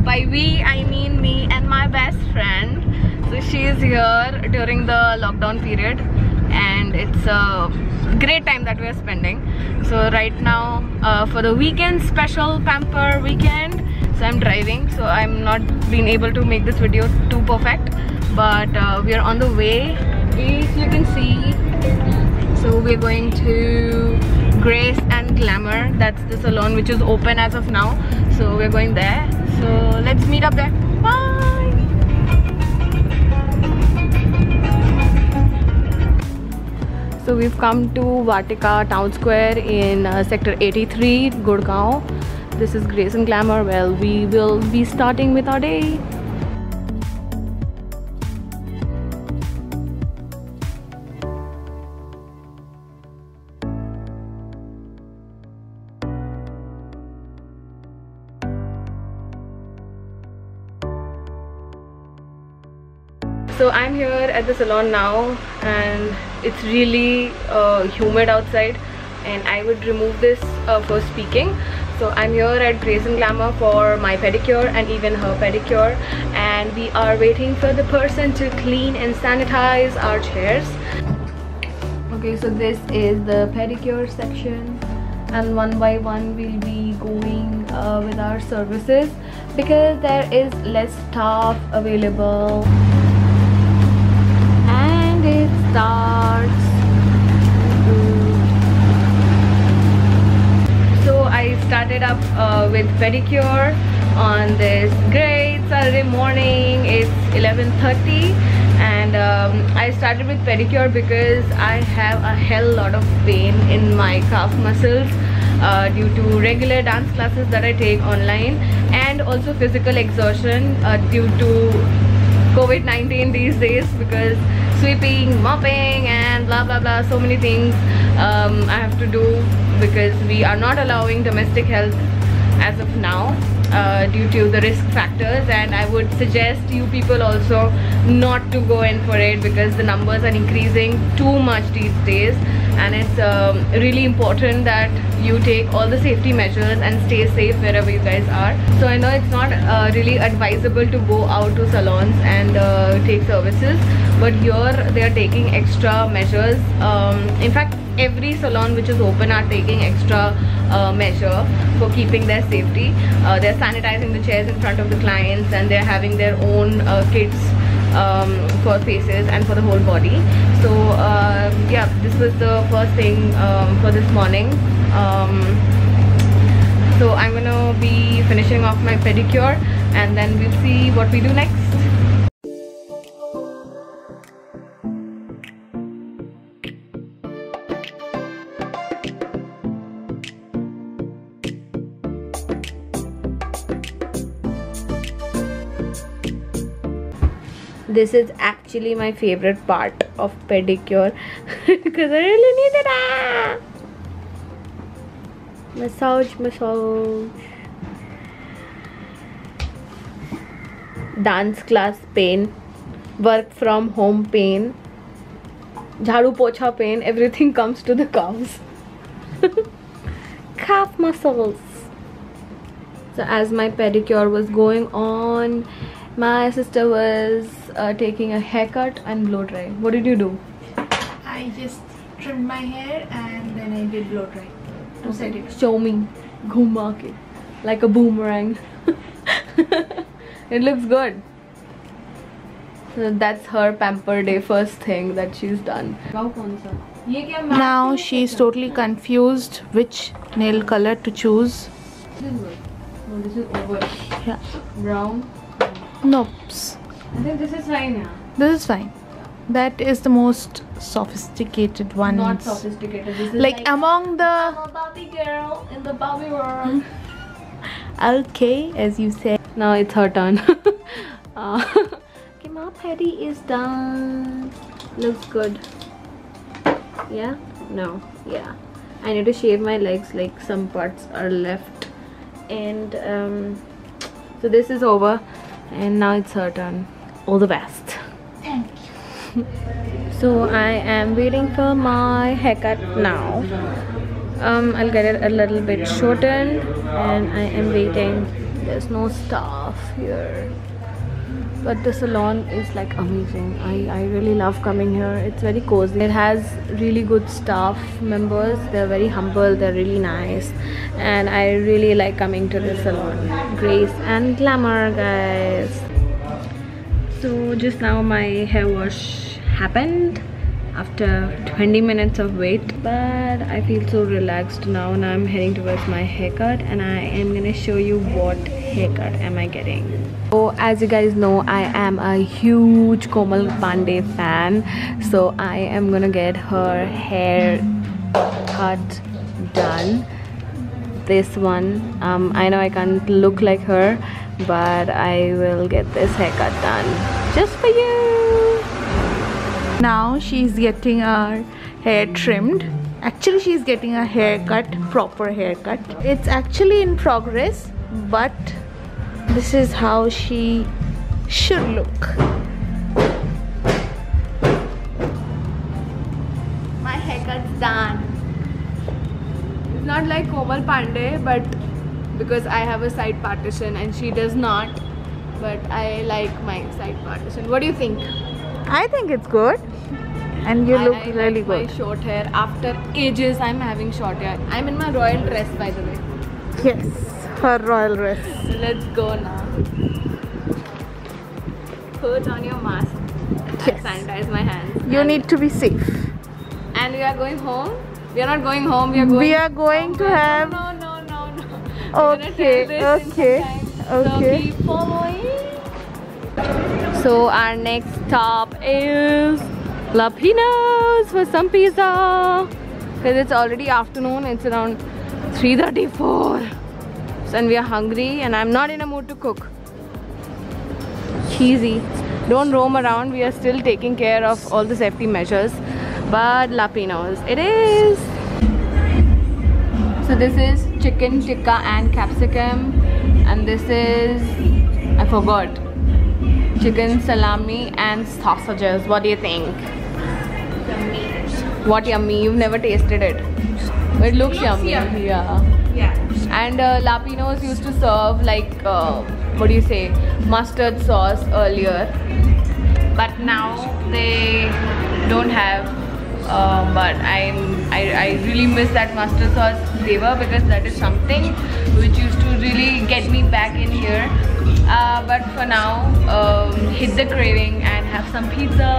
By we, I mean me and my best friend. So she is here during the lockdown period, and it's a great time that we are spending. So right now, for the weekend special pamper weekend, so I'm driving, so I'm not being able to make this video too perfect, but we are on the way, as you can see. So we're going to Grace and Glamour. That's the salon which is open as of now, so we're going there. So let's meet up there. Bye. So we've come to Vatika Town Square in sector 83, Gurgaon. This is Grace and Glamour. Well, we will be starting with our day. So I'm here at the salon now, and it's really humid outside, and I would remove this for speaking. So I'm here at Grace and Glamour for my pedicure and even her pedicure, and we are waiting for the person to clean and sanitize our chairs. Okay, so this is the pedicure section, and one by one we'll be going with our services because there is less staff available. And it starts. So I started up with pedicure on this great Saturday morning. It's 11:30, and I started with pedicure because I have a hell lot of pain in my calf muscles due to regular dance classes that I take online, and also physical exertion due to COVID-19 these days, because sweeping, mopping and blah blah blah, so many things I have to do because we are not allowing domestic health as of now due to the risk factors, and I would suggest you people also not to go in for it because the numbers are increasing too much these days, and it's really important that you take all the safety measures and stay safe wherever you guys are. So I know it's not really advisable to go out to salons and take services, but here they are taking extra measures. In fact, every salon which is open are taking extra measure for keeping their safety. They're sanitizing the chairs in front of the clients, and they're having their own kits for faces and for the whole body. So yeah, this was the first thing for this morning. So I'm gonna be finishing off my pedicure, and then we'll see what we do next. This is actually my favorite part of pedicure because I really need it. Massage. Dance class pain, work from home pain, jhadu pocha pain, everything comes to the calves. Calf muscles. So as my pedicure was going on, my sister was taking a haircut and blow dry. What did you do? I just trimmed my hair and then I did blow dry to set it. Show me. Ghuma ke. Like a boomerang. It looks good. So that's her pamper day first thing that she's done. Now she's totally confused which nail color to choose. This is good. No, this is over. Yeah. Brown. Nope. I think this is fine, yeah. This is fine. That is the most sophisticated one. Not sophisticated. This is like among the I'm a Barbie girl in the Barbie world. okay, as you say. Now it's her turn. Okay, my pedi is done. Looks good. Yeah? No. Yeah. I need to shave my legs, like some parts are left. And so this is over, and now it's her turn. All the best. Thank you. So I am waiting for my haircut now. I'll get it a little bit shortened, and I am waiting. there's no staff here, but the salon is like amazing. I really love coming here. It's very cozy. It has really good staff members. They're very humble, they're really nice, and I really like coming to the salon. Grace and Glamour, guys. So just now my hair wash happened after 20 minutes of wait, but I feel so relaxed now, and I'm heading towards my haircut, and I am gonna show you what haircut am I getting. So as you guys know, I am a huge Komal Pandey fan, so I am gonna get her hair cut done. This one, I know I can't look like her, but I will get this haircut done just for you. Now she's getting her hair trimmed. Actually, she's getting a haircut, proper haircut. It's actually in progress, but this is how she should look. My haircut's done. It's not like Komal Pandey, but because I have a side partition and she does not, but I like my side partition. What do you think? I think it's good, and you look really good. My short hair. After ages, I'm having short hair. I'm in my royal dress, by the way. Yes, her royal dress. Let's go now. Put on your mask. Yes. I sanitize my hands. You need to be safe. And we are going home. We are not going home. We are going to have. No. Okay. Okay. So keep following. So our next stop is Lapino's for some pizza, because it's already afternoon. It's around 3:34, and we are hungry, and I'm not in a mood to cook. Cheesy. Don't roam around. We are still taking care of all the safety measures, but Lapino's it is. So this is chicken tikka and capsicum, and this is, I forgot, chicken salami and sausages. What do you think? Yummy. What yummy? You've never tasted it. It looks yummy. Yeah. And Lapino's used to serve like what do you say, mustard sauce earlier, but now they don't have. But I really miss that mustard sauce flavor, because that is something which used to really get me back in here. But for now, hit the craving and have some pizza.